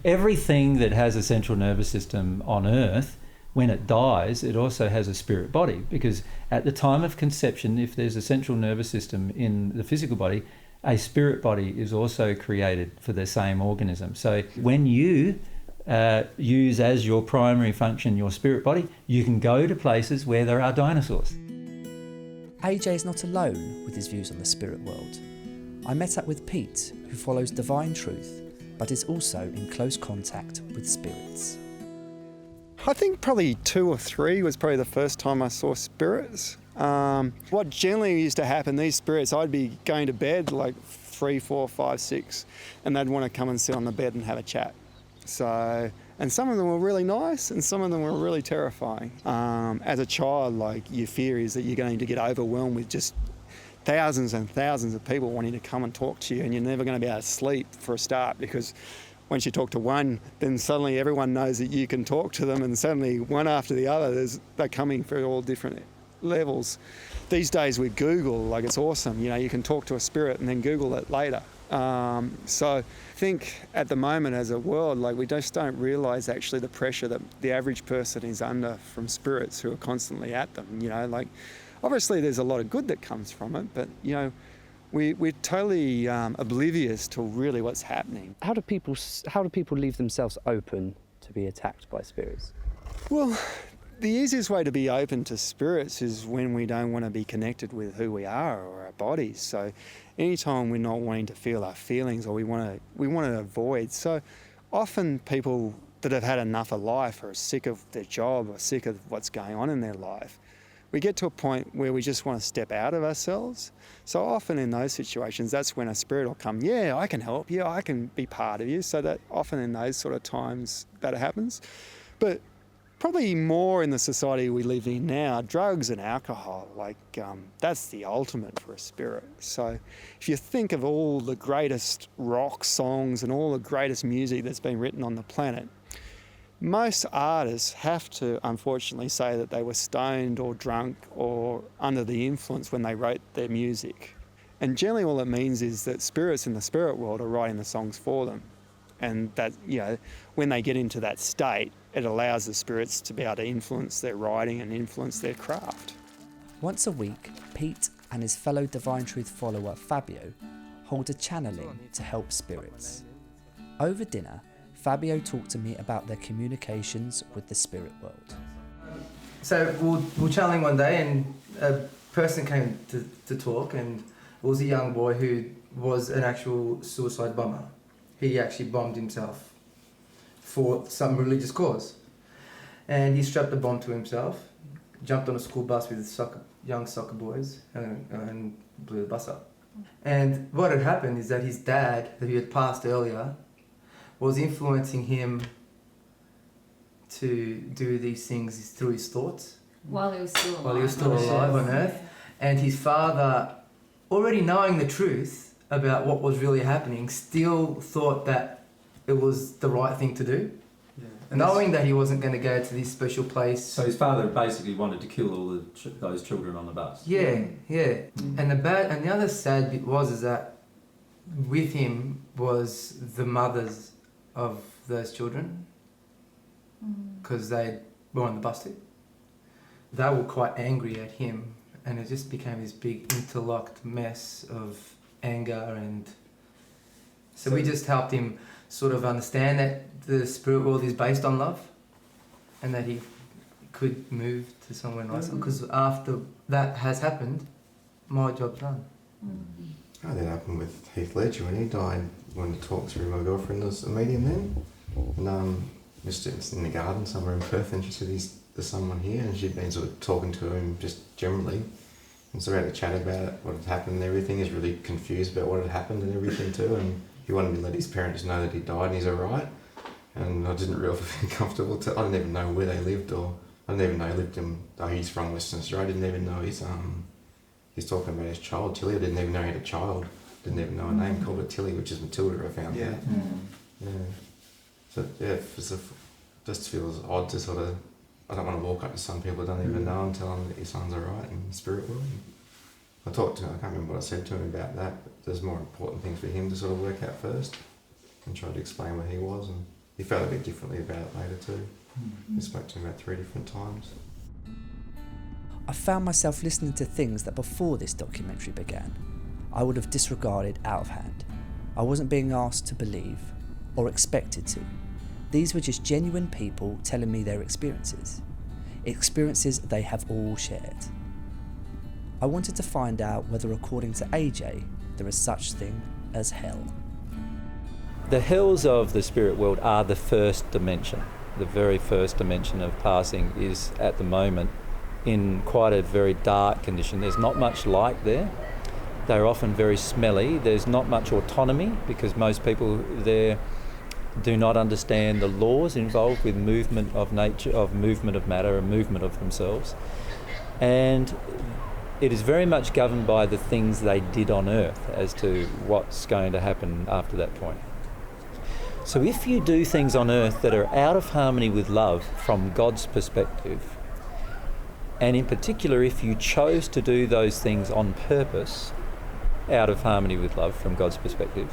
Speaker 2: Everything that has a central nervous system on Earth, when it dies, it also has a spirit body, because at the time of conception, if there's a central nervous system in the physical body, a spirit body is also created for the same organism. So when you use as your primary function your spirit body, you can go to places where there are dinosaurs.
Speaker 1: AJ is not alone with his views on the spirit world. I met up with Pete, who follows divine truth, but is also in close contact with spirits.
Speaker 12: I think probably 2 or 3 was probably the first time I saw spirits. What generally used to happen, these spirits, I'd be going to bed like 3, 4, 5, 6, and they'd want to come and sit on the bed and have a chat. So, and some of them were really nice and some of them were really terrifying. As a child, your fear is that you're going to get overwhelmed with just thousands and thousands of people wanting to come and talk to you, and you're never going to be able to sleep for a start, because once you talk to one, then suddenly everyone knows that you can talk to them, and suddenly one after the other, they're coming for all different levels. These days with Google, like, it's awesome. You know, you can talk to a spirit and then Google it later. So I think at the moment as a world, like, we just don't realise actually the pressure that the average person is under from spirits who are constantly at them. You know, like, obviously there's a lot of good that comes from it, but, you know, we're totally oblivious to really what's happening.
Speaker 9: How do people leave themselves open to be attacked by spirits?
Speaker 12: Well, the easiest way to be open to spirits is when we don't want to be connected with who we are or our bodies. So anytime we're not wanting to feel our feelings, or we want to avoid. So often people that have had enough of life are sick of their job or sick of what's going on in their life. We get to a point where we just want to step out of ourselves. So often in those situations, that's when a spirit will come, yeah, I can help you, I can be part of you. So that often in those sort of times that happens. But probably more in the society we live in now, drugs and alcohol, like, that's the ultimate for a spirit. So if you think of all the greatest rock songs and all the greatest music that's been written on the planet, most artists have to unfortunately say that they were stoned or drunk or under the influence when they wrote their music. And generally all it means is that spirits in the spirit world are writing the songs for them. And that, you know, when they get into that state, it allows the spirits to be able to influence their writing and influence their craft.
Speaker 1: Once a week, Pete and his fellow Divine Truth follower Fabio hold a channeling to help spirits. Over dinner, Fabio talked to me about their communications with the spirit world.
Speaker 13: So we were channeling one day, and a person came to talk, and it was a young boy who was an actual suicide bomber. He actually bombed himself for some religious cause. And he strapped a bomb to himself, jumped on a school bus with young soccer boys, and blew the bus up. And what had happened is that his dad, that he had passed earlier, was influencing him to do these things through his thoughts.
Speaker 8: While he was still alive.
Speaker 13: While he was still alive on earth. And his father, already knowing the truth about what was really happening, still thought that it was the right thing to do.
Speaker 14: Yeah.
Speaker 13: Knowing that he wasn't going to go to this special place.
Speaker 14: So his father basically wanted to kill all those children on the bus.
Speaker 13: Yeah. And the other sad bit is that with him was the mothers of those children, because they were on the bus too. They were quite angry at him, and it just became this big interlocked mess of anger. And so we just helped him sort of understand that the spirit world is based on love, and that he could move to somewhere nicer, because after that has happened, my job's done.
Speaker 11: Oh, that happened with Heath Ledger when he died. Wanted to talk through my girlfriend was a medium then, and just in the garden somewhere in Perth, and she said there's someone here, and she'd been sort of talking to him just generally, and so we had a chat about it, what had happened and everything. He's really confused about what had happened and everything too, and he wanted to let his parents know that he died and he's alright, and I didn't really feel comfortable I didn't even know where they lived, or I didn't even know he lived in, he's from Western Australia, I didn't even know he's talking about his child, Tilly. I didn't even know he had a child. Didn't even know a name, called her Tilly, which is Matilda, I found out. Yeah. So, yeah, it just feels odd to sort of, I don't want to walk up to some people I don't even know and tell them that your son's alright in the spirit world. I talked to him, I can't remember what I said to him about that, but there's more important things for him to sort of work out first and try to explain where he was, and he felt a bit differently about it later too. We spoke to him about 3 different times.
Speaker 1: I found myself listening to things that before this documentary began, I would have disregarded out of hand. I wasn't being asked to believe or expected to. These were just genuine people telling me their experiences they have all shared. I wanted to find out whether, according to AJ, there is such thing as hell.
Speaker 2: The hells of the spirit world are the first dimension. The very first dimension of passing is at the moment in quite a very dark condition. There's not much light there. They're often very smelly. There's not much autonomy because most people there do not understand the laws involved with movement of nature, of movement of matter and movement of themselves. And it is very much governed by the things they did on earth as to what's going to happen after that point. So if you do things on earth that are out of harmony with love from God's perspective, And in particular, if you chose to do those things on purpose, out of harmony with love from God's perspective,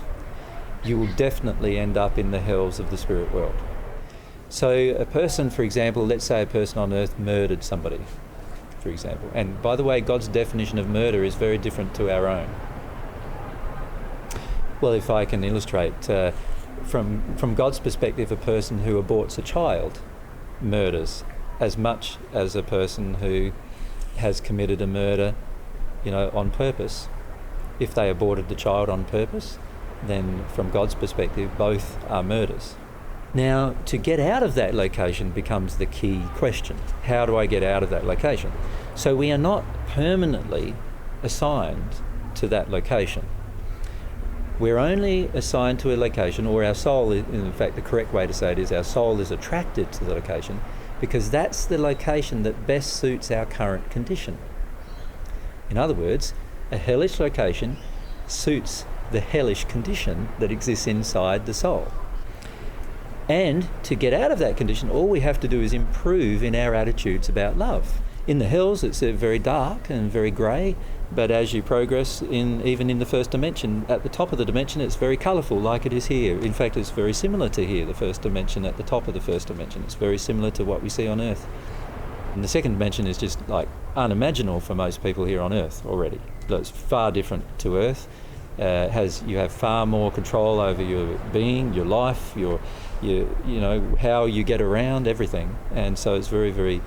Speaker 2: you will definitely end up in the hells of the spirit world. So a person, for example, let's say a person on earth murdered somebody, for example. And by the way, God's definition of murder is very different to our own. Well, if I can illustrate, from God's perspective, a person who aborts a child murders as much as a person who has committed a murder, on purpose. If they aborted the child on purpose, then from God's perspective, both are murders. Now, to get out of that location becomes the key question. How do I get out of that location? So we are not permanently assigned to that location. We're only assigned to a location, or our soul, in fact, the correct way to say it is our soul is attracted to the location because that's the location that best suits our current condition. In other words, a hellish location suits the hellish condition that exists inside the soul. And to get out of that condition, all we have to do is improve in our attitudes about love. In the hells, it's very dark and very grey, but as you progress, even in the first dimension, at the top of the dimension, it's very colourful, like it is here. In fact, it's very similar to here, the first dimension, at the top of the first dimension. It's very similar to what we see on Earth. And the second dimension is just like unimaginable for most people here on Earth already. It's far different to Earth. You have far more control over your being, your life, how you get around, everything. And so it's very, very,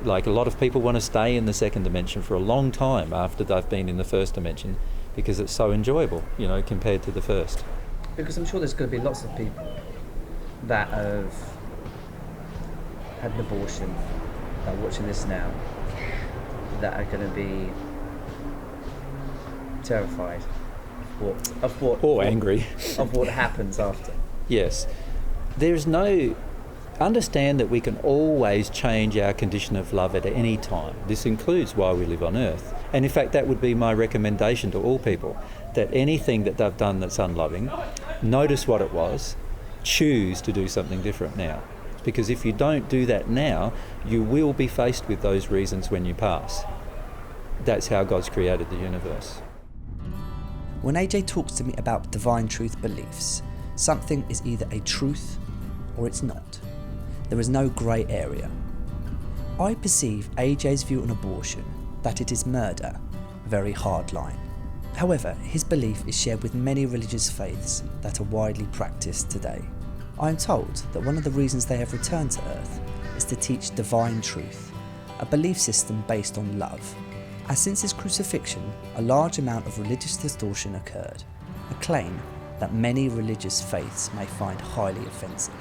Speaker 2: like a lot of people want to stay in the second dimension for a long time after they've been in the first dimension because it's so enjoyable, compared to the first.
Speaker 1: Because I'm sure there's going to be lots of people that have had an abortion, that are watching this now, that are going to be terrified
Speaker 2: angry
Speaker 1: of what happens after.
Speaker 2: Yes. Understand that we can always change our condition of love at any time. This includes while we live on Earth. And in fact, that would be my recommendation to all people, that anything that they've done that's unloving, notice what it was, choose to do something different now. Because if you don't do that now, you will be faced with those reasons when you pass. That's how God's created the universe.
Speaker 1: When AJ talks to me about divine truth beliefs, something is either a truth or it's not. There is no grey area. I perceive AJ's view on abortion, that it is murder, very hard line. However, his belief is shared with many religious faiths that are widely practiced today. I am told that one of the reasons they have returned to Earth is to teach divine truth, a belief system based on love. As since his crucifixion, a large amount of religious distortion occurred, a claim that many religious faiths may find highly offensive.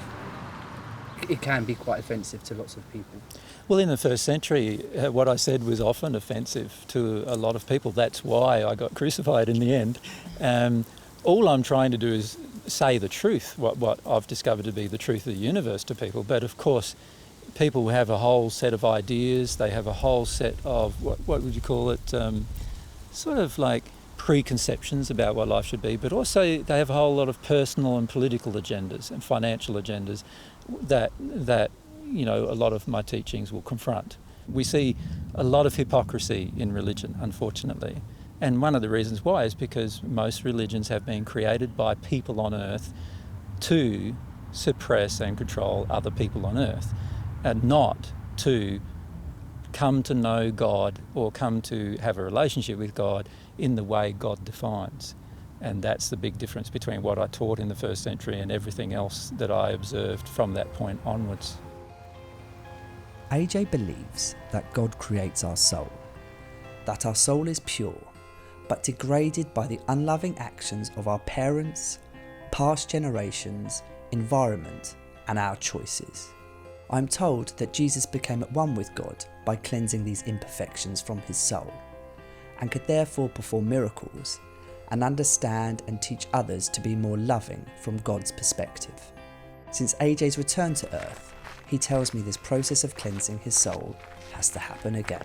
Speaker 1: It can be quite offensive to lots of people.
Speaker 2: Well, in the first century, what I said was often offensive to a lot of people. That's why I got crucified in the end. All I'm trying to do is say the truth, what I've discovered to be the truth of the universe to people. But of course, people have a whole set of ideas. They have a whole set of, what would you call it, sort of like preconceptions about what life should be. But also they have a whole lot of personal and political agendas and financial agendas that a lot of my teachings will confront. We see a lot of hypocrisy in religion, unfortunately. And one of the reasons why is because most religions have been created by people on Earth to suppress and control other people on Earth, and not to come to know God or come to have a relationship with God in the way God defines. And that's the big difference between what I taught in the first century and everything else that I observed from that point onwards.
Speaker 1: AJ believes that God creates our soul, that our soul is pure, but degraded by the unloving actions of our parents, past generations, environment, and our choices. I'm told that Jesus became at one with God by cleansing these imperfections from his soul, and could therefore perform miracles and understand and teach others to be more loving from God's perspective. Since AJ's return to Earth, he tells me this process of cleansing his soul has to happen again.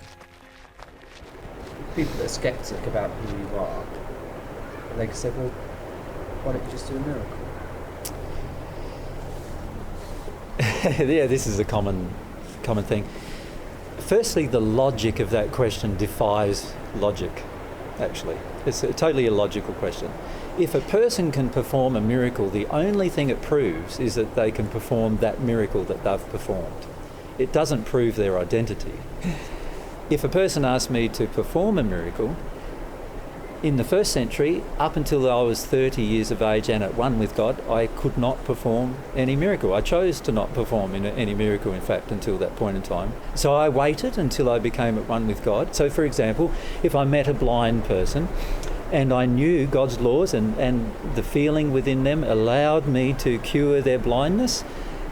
Speaker 1: People that are sceptic about who you are, they can say, well, why don't you just do a miracle?
Speaker 2: Yeah, this is a common thing. Firstly, the logic of that question defies logic, actually. It's a totally illogical question. If a person can perform a miracle, the only thing it proves is that they can perform that miracle that they've performed. It doesn't prove their identity. If a person asked me to perform a miracle, in the first century, up until I was 30 years of age and at one with God, I could not perform any miracle. I chose to not perform any miracle, in fact, until that point in time. So I waited until I became at one with God. So, for example, if I met a blind person and I knew God's laws and the feeling within them allowed me to cure their blindness,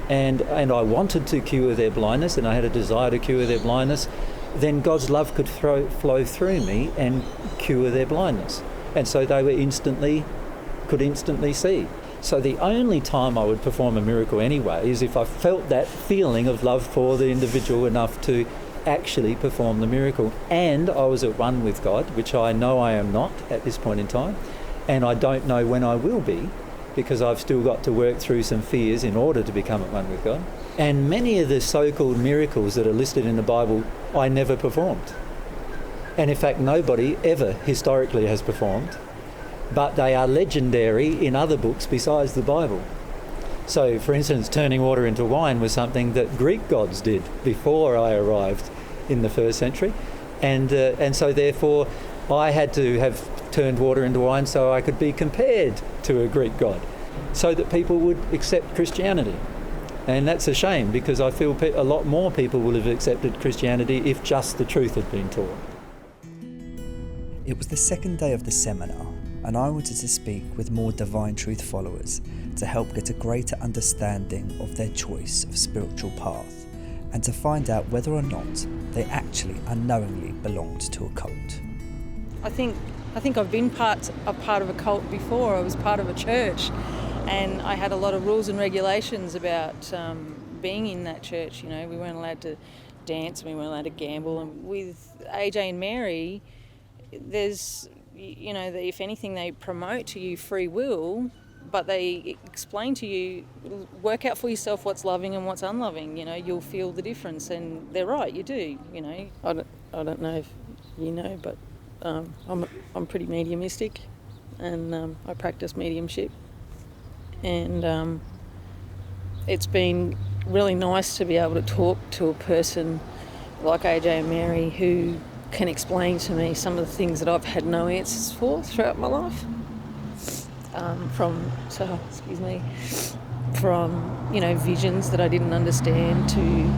Speaker 2: and I wanted to cure their blindness and I had a desire to cure their blindness, then God's love could flow through me and cure their blindness. And so they could instantly see. So the only time I would perform a miracle anyway is if I felt that feeling of love for the individual enough to actually perform the miracle. And I was at one with God, which I know I am not at this point in time. And I don't know when I will be, because I've still got to work through some fears in order to become at one with God. And many of the so-called miracles that are listed in the Bible, I never performed. And in fact, nobody ever historically has performed, but they are legendary in other books besides the Bible. So, for instance, turning water into wine was something that Greek gods did before I arrived in the first century. And so therefore, I had to have turned water into wine so I could be compared to a Greek god, so that people would accept Christianity. And that's a shame, because I feel a lot more people would have accepted Christianity if just the truth had been taught.
Speaker 1: It was the second day of the seminar, and I wanted to speak with more Divine Truth followers to help get a greater understanding of their choice of spiritual path, and to find out whether or not they actually unknowingly belonged to a cult.
Speaker 3: I think I've been a part of a cult before. I was part of a church, and I had a lot of rules and regulations about being in that church. You know, we weren't allowed to dance, we weren't allowed to gamble. And with AJ and Mary, there's, you know, if anything, they promote to you free will, but they explain to you, work out for yourself what's loving and what's unloving. You know, you'll feel the difference, and they're right, you do. You know, I don't know if you know, but I'm pretty mediumistic, and I practice mediumship. And it's been really nice to be able to talk to a person like AJ and Mary who can explain to me some of the things that I've had no answers for throughout my life. From you know, visions that I didn't understand, to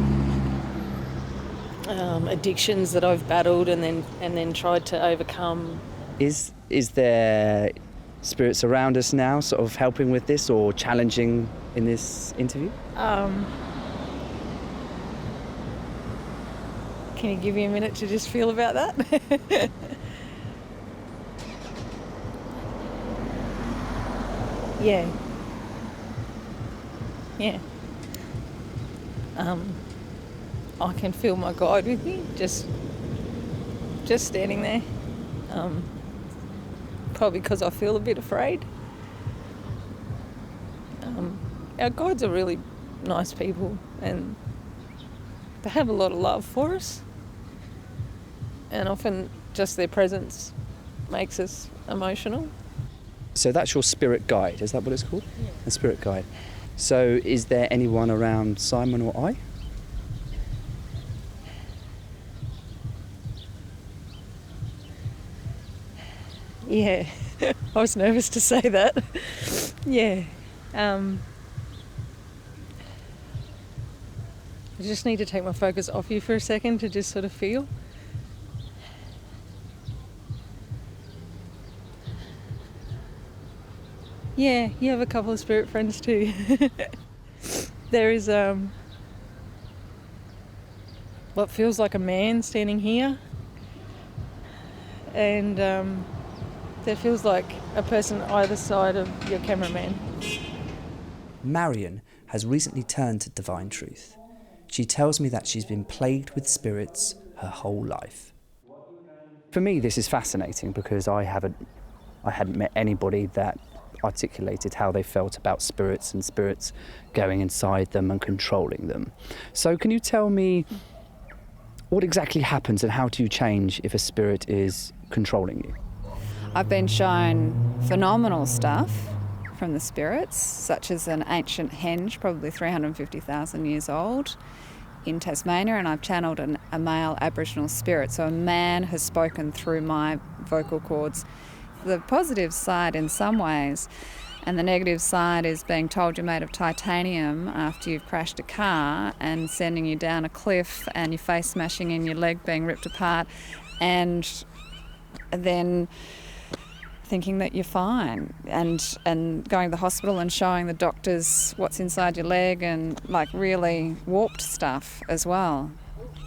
Speaker 3: addictions that I've battled and then tried to overcome.
Speaker 9: Is there spirits around us now sort of helping with this or challenging in this interview?
Speaker 3: Can you give me a minute to just feel about that? Yeah. I can feel my guide with me, just standing there. Probably because I feel a bit afraid. Our guides are really nice people, and they have a lot of love for us. And often just their presence makes us emotional.
Speaker 9: So that's your spirit guide, is that what it's called?
Speaker 3: Yeah.
Speaker 9: A spirit guide. So is there anyone around Simon or I?
Speaker 3: Yeah, I was nervous to say that. Yeah. I just need to take my focus off you for a second to just sort of feel. Yeah, you have a couple of spirit friends too. There is what feels like a man standing here, and there feels like a person either side of your cameraman.
Speaker 1: Marion has recently turned to Divine Truth. She tells me that she's been plagued with spirits her whole life.
Speaker 9: For me, this is fascinating because I hadn't met anybody that articulated how they felt about spirits and spirits going inside them and controlling them. So can you tell me What exactly happens and how do you change if a spirit is controlling you?
Speaker 15: I've been shown phenomenal stuff from the spirits, such as an ancient henge, probably 350,000 years old, in Tasmania, and I've channeled a male Aboriginal spirit. So a man has spoken through my vocal cords. The positive side in some ways, and the negative side is being told you're made of titanium after you've crashed a car and sending you down a cliff and your face smashing in, your leg being ripped apart, and then thinking that you're fine, and going to the hospital and showing the doctors what's inside your leg, and like really warped stuff as well.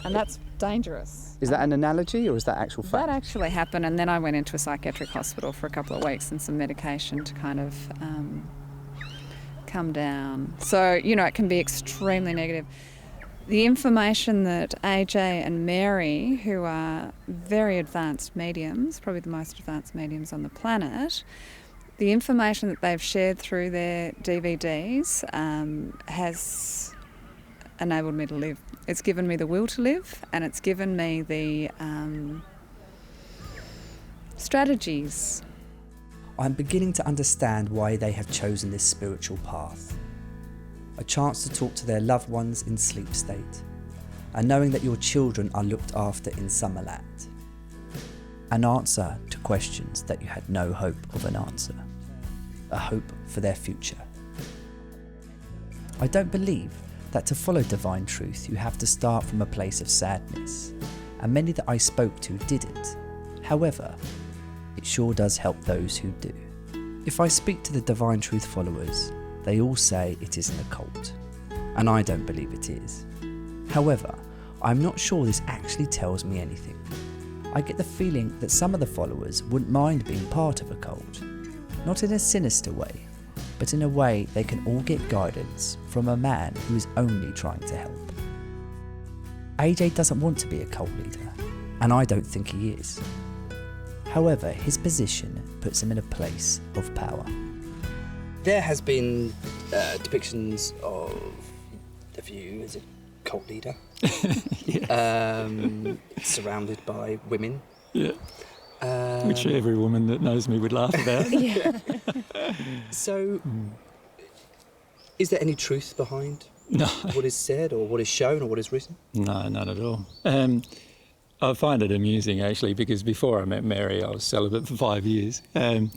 Speaker 15: And that's dangerous.
Speaker 9: Is that an analogy or is that actual fact?
Speaker 15: That actually happened, and then I went into a psychiatric hospital for a couple of weeks and some medication to kind of come down. So, you know, it can be extremely negative. The information that AJ and Mary, who are very advanced mediums, probably the most advanced mediums on the planet, the information that they've shared through their DVDs has enabled me to live. It's given me the will to live, and it's given me the strategies.
Speaker 1: I'm beginning to understand why they have chosen this spiritual path. A chance to talk to their loved ones in sleep state, and knowing that your children are looked after in Summerland. An answer to questions that you had no hope of an answer. A hope for their future. I don't believe that to follow divine truth you have to start from a place of sadness, and many that I spoke to didn't. However, it sure does help those who do. If I speak to the divine truth followers, they all say it isn't a cult, and I don't believe it is. However, I'm not sure this actually tells me anything. I get the feeling that some of the followers wouldn't mind being part of a cult, not in a sinister way, but in a way they can all get guidance from a man who is only trying to help. AJ doesn't want to be a cult leader, and I don't think he is. However, his position puts him in a place of power.
Speaker 9: There has been depictions of you as a cult leader, surrounded by women.
Speaker 5: Yeah. Which every woman that knows me would laugh about.
Speaker 9: Yeah. So, is there any truth behind what is said or what is shown or what is written?
Speaker 5: No, none at all. I find it amusing actually, because before I met Mary I was celibate for 5 years. You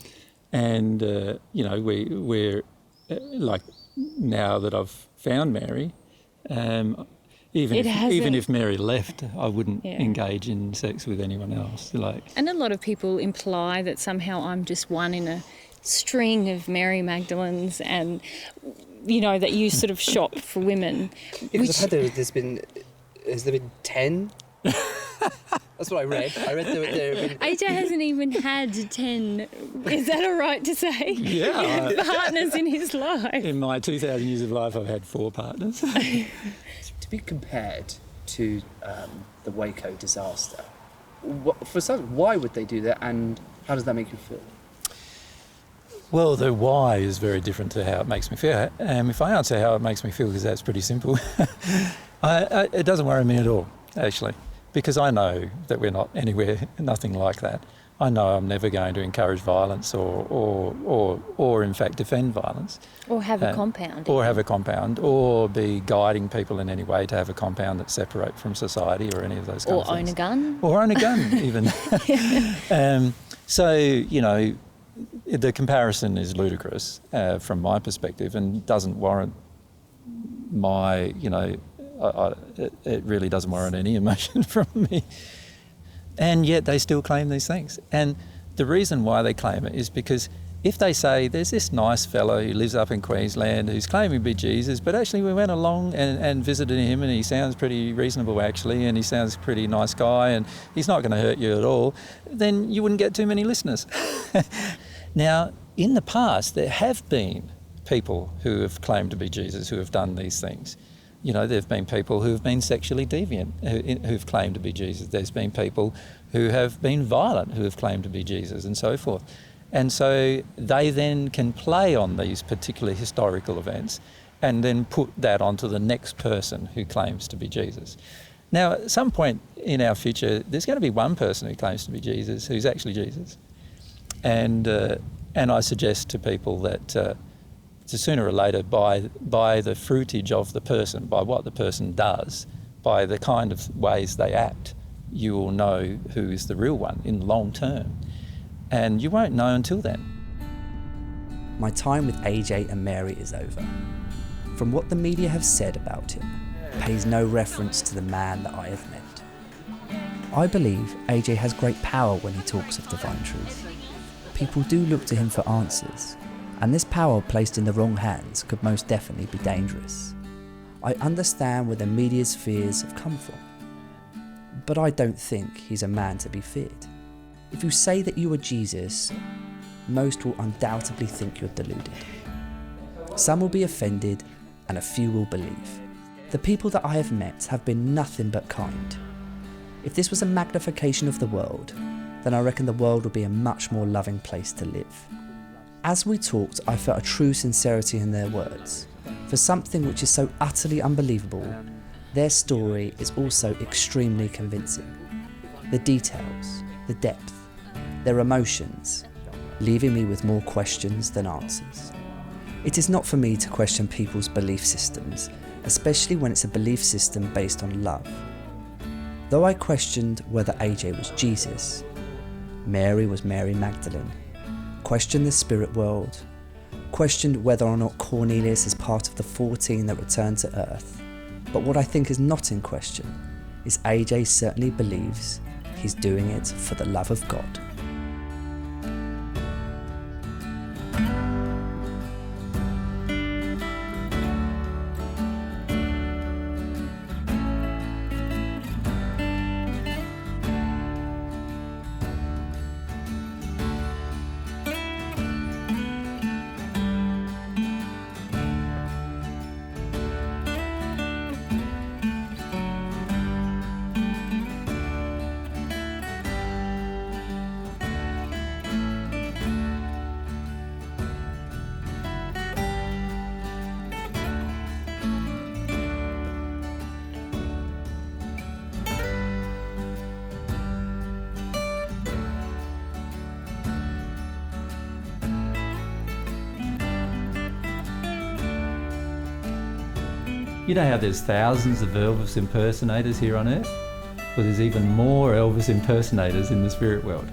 Speaker 5: know, we're like, now that I've found Mary, even if Mary left, I wouldn't engage in sex with anyone else.
Speaker 7: And a lot of people imply that somehow I'm just one in a string of Mary Magdalenes, and you know that you sort of shop for women.
Speaker 9: Because I've heard has there been 10? That's what I read. I read there have been...
Speaker 7: AJ hasn't even had 10, is that all right to say?
Speaker 5: Yeah.
Speaker 7: Partners in his life.
Speaker 5: In my 2,000 years of life, I've had 4 partners.
Speaker 9: To be compared to the Waco disaster, why would they do that, and how does that make you feel?
Speaker 5: Well, the why is very different to how it makes me feel. If I answer how it makes me feel, because that's pretty simple, it doesn't worry me at all, actually. Because I know that we're not anywhere, nothing like that. I know I'm never going to encourage violence or in fact defend violence.
Speaker 7: Or have a compound.
Speaker 5: Or have a compound, or be guiding people in any way to have a compound that's separate from society or any of those kind of things.
Speaker 7: Or own a gun.
Speaker 5: Or own a gun, even. So, you know, the comparison is ludicrous from my perspective, and doesn't warrant my, you know, it really doesn't warrant any emotion from me. And yet they still claim these things. And the reason why they claim it is because if they say there's this nice fellow who lives up in Queensland who's claiming to be Jesus, but actually we went along and visited him and he sounds pretty reasonable actually, and he sounds a pretty nice guy and he's not going to hurt you at all, then you wouldn't get too many listeners. Now, in the past, there have been people who have claimed to be Jesus who have done these things. You know, there have been people who have been sexually deviant who've claimed to be Jesus. There's been people who have been violent who have claimed to be Jesus, and so forth. And so they then can play on these particular historical events and then put that onto the next person who claims to be Jesus.
Speaker 2: Now, at some point in our future, there's going to be one person who claims to be Jesus who's actually Jesus. And I suggest to people that sooner or later, by the fruitage of the person, by what the person does, by the kind of ways they act, you will know who is the real one in the long term. And you won't know until then.
Speaker 1: My time with AJ and Mary is over. From what the media have said about him, pays no reference to the man that I have met. I believe AJ has great power when he talks of divine truth. People do look to him for answers, and this power placed in the wrong hands could most definitely be dangerous. I understand where the media's fears have come from, but I don't think he's a man to be feared. If you say that you are Jesus, most will undoubtedly think you're deluded. Some will be offended, and a few will believe. The people that I have met have been nothing but kind. If this was a magnification of the world, then I reckon the world would be a much more loving place to live. As we talked, I felt a true sincerity in their words. For something which is so utterly unbelievable, their story is also extremely convincing. The details, the depth, their emotions, leaving me with more questions than answers. It is not for me to question people's belief systems, especially when it's a belief system based on love. Though I questioned whether AJ was Jesus, Mary was Mary Magdalene, questioned the spirit world, questioned whether or not Cornelius is part of the 14 that returned to earth. But what I think is not in question is AJ certainly believes he's doing it for the love of God.
Speaker 2: You know how there's thousands of Elvis impersonators here on Earth? Well, there's even more Elvis impersonators in the spirit world.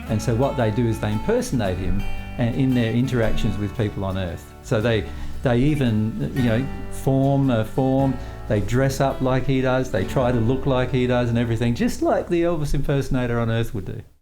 Speaker 2: And so what they do is they impersonate him in their interactions with people on Earth. So they even, form a form, they dress up like he does, they try to look like he does and everything, just like the Elvis impersonator on Earth would do.